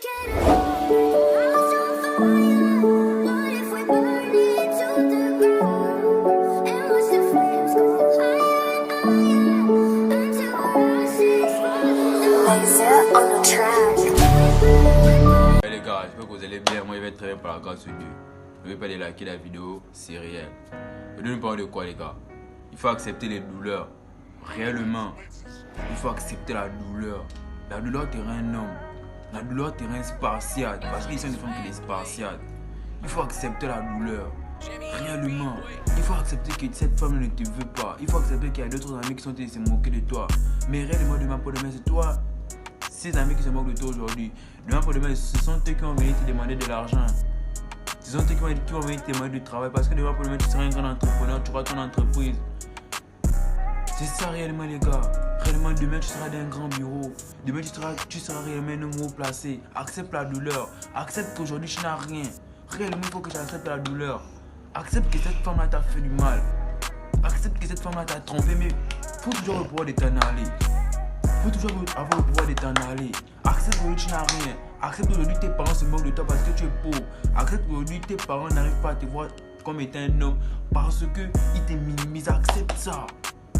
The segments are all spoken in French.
Ouais les gars, j'espère que vous allez bien. Moi je vais très bien par la grâce de Dieu. Je vais pas les liker la vidéo, c'est réel. Je nous parle de quoi les gars? Il faut accepter les douleurs. Réellement, il faut accepter la douleur. La douleur te rend un homme. La douleur te rend spartiate. Parce qu'ils sont des femmes qui sont spartiates. Il faut accepter la douleur. Réellement, il faut accepter que cette femme ne te veut pas. Il faut accepter qu'il y a d'autres amis qui sont en train de se moquer de toi. Mais réellement, demain pour demain, c'est toi. Ces amis qui se moquent de toi aujourd'hui, demain pour demain, ce sont eux qui vont venir te demander de l'argent. Ce sont eux qui vont venir te demander du travail. Parce que demain pour demain, tu seras un grand entrepreneur, tu auras ton entreprise. C'est ça réellement les gars. Réellement demain tu seras dans un grand bureau. Demain tu seras réellement un homme haut placé. Accepte la douleur. Accepte qu'aujourd'hui tu n'as rien. Réellement il faut que tu acceptes la douleur. Accepte que cette femme là t'a fait du mal. Accepte que cette femme là t'a trompé. Mais faut toujours le pouvoir de t'en aller. Faut toujours avoir le pouvoir de t'en aller. Accepte qu'aujourd'hui tu n'as rien. Accepte qu'aujourd'hui tes parents se moquent de toi parce que tu es pauvre. Accepte qu'aujourd'hui tes parents n'arrivent pas à te voir comme étant un homme parce qu'ils te minimisent. Accepte ça.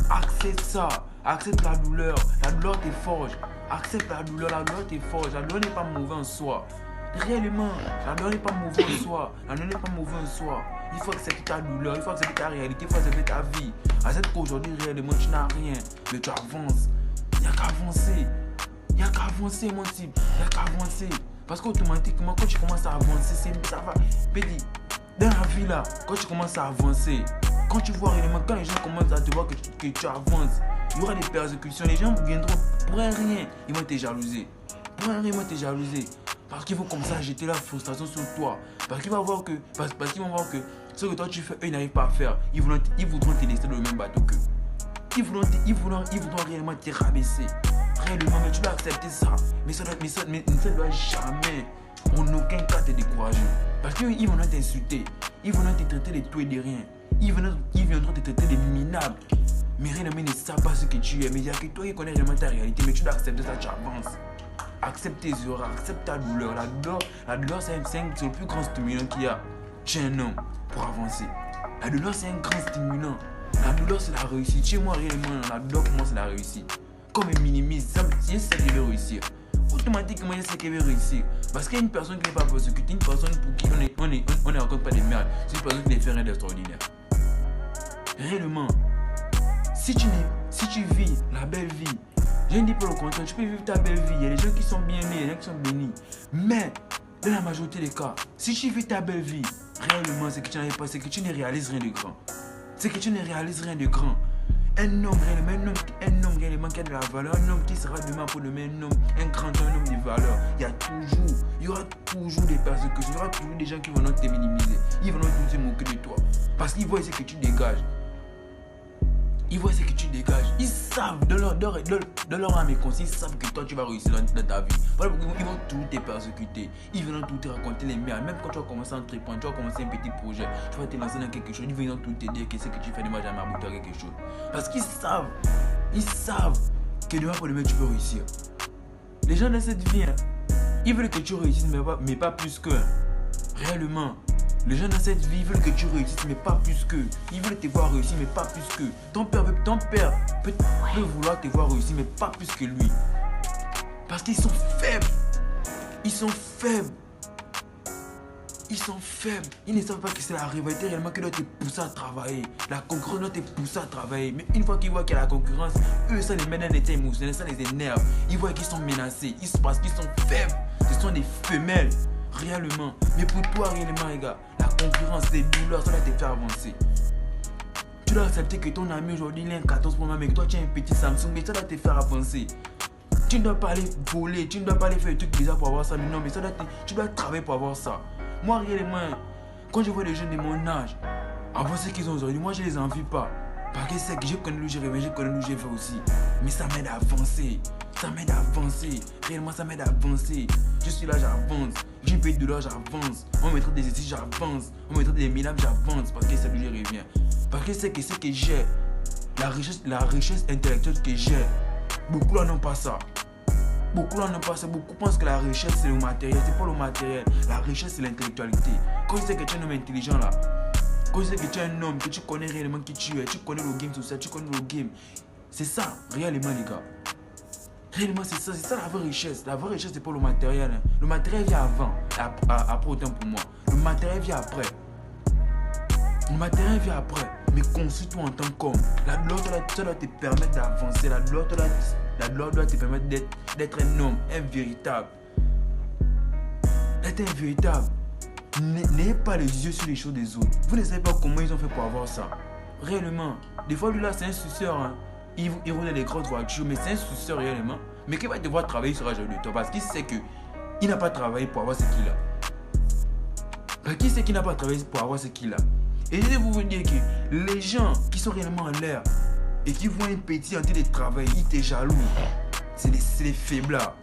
Accepte ça, accepte la douleur te forge. Accepte la douleur te forge. La douleur n'est pas mauvaise en soi. Réellement, la douleur n'est pas mauvaise en soi. La douleur n'est pas mauvaise en soi. Il faut accepter ta douleur, il faut accepter ta réalité, il faut accepter ta vie. Accepte qu'aujourd'hui, réellement, tu n'as rien, mais tu avances. Il n'y a qu'à avancer. Il n'y a qu'à avancer, mon type. Il n'y a qu'à avancer. Parce qu'automatiquement, quand tu commences à avancer, ça va. Pédi, dans la vie là, quand tu commences à avancer, quand tu vois réellement, quand les gens commencent à te voir que tu avances, il y aura des persécutions. Les gens viendront pour un rien, ils vont te jalouser. Pour un rien, ils vont te jalouser. Parce qu'ils vont commencer à jeter la frustration sur toi. Parce qu'ils vont voir que, ce que toi tu fais, eux ils n'arrivent pas à faire. Ils voudront te laisser dans le même bateau qu'eux. Ils voudront réellement te rabaisser. Réellement, mais tu dois accepter ça. Mais ça ne doit jamais, en aucun cas, te décourager. Parce qu'ils vont t'insulter. Ils vont te traiter de tout et de rien. Ils viendront te traiter de minable. Mais réellement, ils ne savent pas ce que tu es. Mais il y a que toi qui connais réellement ta réalité. Mais tu dois accepter ça, tu avances. Accepte tes erreurs, accepte ta douleur. La douleur c'est le plus grand stimulant qu'il y a chez un homme pour avancer. La douleur, c'est un grand stimulant. La douleur, c'est la réussite. Chez moi, réellement, la douleur pour moi, c'est la réussite. Comme elle minimise, je sais qu'elle veut réussir. Automatiquement, je sais qu'elle veut réussir. Parce qu'il y a une personne qui n'est pas persécutée, une personne pour qui on ne raconte pas des merdes. C'est une personne qui ne fait rien d'extraordinaire. Réellement, si tu vis la belle vie, je ne dis pas le contraire, tu peux vivre ta belle vie. Il y a des gens qui sont bien nés, il y a des gens qui sont bénis. Mais, dans la majorité des cas, si tu vis ta belle vie, réellement, c'est que tu n'arrives pas, c'est que tu ne réalises rien de grand. C'est que tu ne réalises rien de grand. Un homme réellement qui a de la valeur, un homme qui sera demain pour demain, un grand homme, un homme de valeur. Il y aura toujours des persécutions, il y aura toujours des gens qui vont te minimiser. Ils vont toujours se moquer de toi. Parce qu'ils voient ce que tu dégages. Ils savent, de leur âme et conscience, ils savent que toi tu vas réussir dans ta vie. Voilà pourquoi ils vont toujours te persécuter. Ils vont tout te raconter les merdes. Même quand tu vas commencer à entreprendre, tu vas commencer un petit projet, tu vas te lancer dans quelque chose, ils vont tout te dire que ce que tu fais ne va jamais aboutir à quelque chose. Parce qu'ils savent que demain pour demain tu peux réussir. Les gens de cette vie, ils veulent que tu réussisses, mais pas plus qu'eux. Réellement. Les gens dans cette vie veulent que tu réussisses, mais pas plus qu'eux. Ils veulent te voir réussir, mais pas plus qu'eux. Ton père peut vouloir te voir réussir, mais pas plus que lui. Parce qu'ils sont faibles. Ils ne savent pas que c'est la rivalité réellement qui doit te pousser à travailler. La concurrence doit te pousser à travailler. Mais une fois qu'ils voient qu'il y a la concurrence, eux, ça les met dans un état émotionnel, ça les énerve. Ils voient qu'ils sont menacés. Parce qu'ils sont faibles. Ce sont des femelles. Réellement. Mais pour toi, réellement, les gars, la concurrence, les douleurs, ça va te faire avancer. Tu dois accepter que ton ami aujourd'hui, il a un 14 Pro Max, mais que toi, tu as un petit Samsung, mais ça va te faire avancer. Tu ne dois pas aller voler, tu ne dois pas aller faire des trucs bizarres pour avoir ça, mais non, mais tu dois travailler pour avoir ça. Moi, réellement, quand je vois les jeunes de mon âge, avoir ce qu'ils ont aujourd'hui, moi, je les envie pas. Parce que c'est que je connais d'où j'ai rêvé, je connais d'où j'ai fait aussi. Mais ça m'aide à avancer. Réellement, ça m'aide à avancer. Je suis là, j'avance. J'ai un peu de douleur, j'avance. On me traite des exercices, j'avance. On me traite des miracles, j'avance. Parce que c'est d'où je reviens. Parce que c'est que ce que j'ai, la richesse intellectuelle que j'ai, beaucoup là n'ont pas ça. Beaucoup là ne pensent, beaucoup pensent que la richesse c'est le matériel. C'est pas le matériel. La richesse c'est l'intellectualité. Quand tu sais que tu es un homme intelligent là, quand tu sais que tu es un homme, que tu connais réellement qui tu es, tu connais le game, tout ça, tu connais le game. C'est ça, réellement les gars. Réellement c'est ça la vraie richesse. La vraie richesse c'est pas le matériel. Hein. Le matériel vient avant, après autant pour moi. Le matériel vient après. Le matériel vient après. Mais construis-toi en tant qu'homme. La gloire doit te permettre d'avancer. La gloire doit te permettre d'être un homme, un véritable. D'être un véritable. N'ayez pas les yeux sur les choses des autres. Vous ne savez pas comment ils ont fait pour avoir ça. Réellement. Des fois, lui là, c'est un suceur. Hein. Il roule dans des grosses voitures, mais c'est un suceur réellement. Mais qui va devoir travailler, il sera jaloux de toi. Parce qu'il sait qu'il n'a pas travaillé pour avoir ce qu'il a. Parce qu'il sait qu'il n'a pas travaillé pour avoir ce qu'il a. Et je vais vous dire que les gens qui sont réellement en l'air et qui voient un petit en train de travailler, ils te jaloux. C'est des faiblards.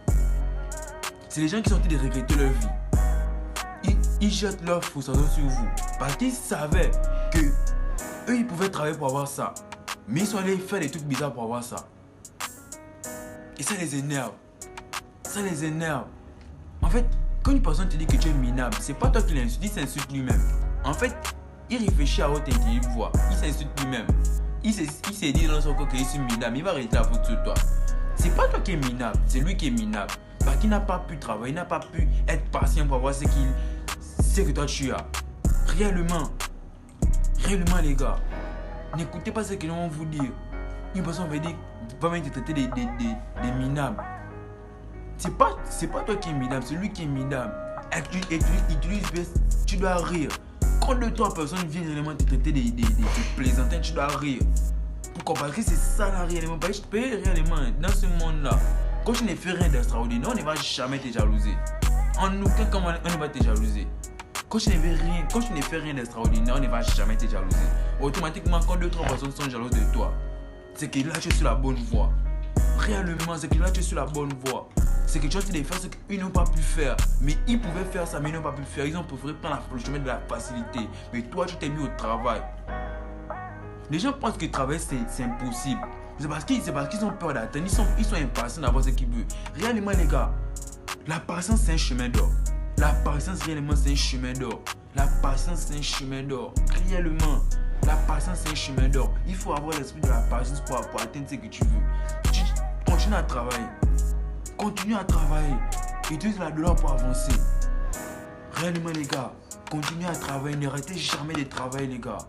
C'est les gens qui sont en train de regretter leur vie. Ils jettent leur frustration sur vous. Parce qu'ils savaient que eux, ils pouvaient travailler pour avoir ça. Mais ils sont allés faire des trucs bizarres pour avoir ça. Et ça les énerve. Ça les énerve. En fait, quand une personne te dit que tu es minable, c'est pas toi qui l'insulte, il s'insulte lui-même. En fait, il réfléchit à haute intelligence, il s'insulte lui-même. Il s'est dit dans son corps qu'il est minable, il va arrêter la faute sur toi. C'est pas toi qui es minable, c'est lui qui est minable. Parce qu'il n'a pas pu travailler, il n'a pas pu être patient pour avoir ce que toi tu as. Réellement les gars, n'écoutez pas ce qu'ils vont vous dire. Une personne va même te traiter des minables. C'est pas toi qui es minable, c'est lui qui est minable. Tu dois rire. Quand 2-3 personnes viennent réellement te traiter des plaisantins, tu dois rire. Pourquoi? Parce que c'est ça là réellement. Parce que réellement, dans ce monde-là, quand tu ne fais rien d'extraordinaire, on ne va jamais te jalouser. En aucun cas, on ne va te jalouser. Quand tu ne fais rien d'extraordinaire, on ne va jamais te jalouser. Automatiquement, quand 2-3 personnes sont jalouses de toi, c'est que là tu es sur la bonne voie. Réellement, c'est que là tu es sur la bonne voie. C'est que tu as envie de faire ce qu'ils n'ont pas pu faire. Mais ils pouvaient faire ça, mais ils n'ont pas pu faire. Ils ont préféré prendre le chemin de la facilité. Mais toi, tu t'es mis au travail. Les gens pensent que travailler, c'est impossible. C'est parce qu'ils ont peur d'atteindre. Ils sont impatients d'avoir ce qu'ils veulent. Réellement, les gars, la patience, c'est un chemin d'or. La patience, réellement, c'est un chemin d'or. La patience, c'est un chemin d'or. Réellement, la patience, c'est un chemin d'or. Il faut avoir l'esprit de la patience pour atteindre ce que tu veux. Continue à travailler. Continue à travailler. Utilise la douleur pour avancer. Réellement, les gars, continuez à travailler. N'arrêtez jamais de travailler, les gars.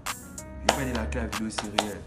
Je vais faire de la clé à la vidéo, c'est réel.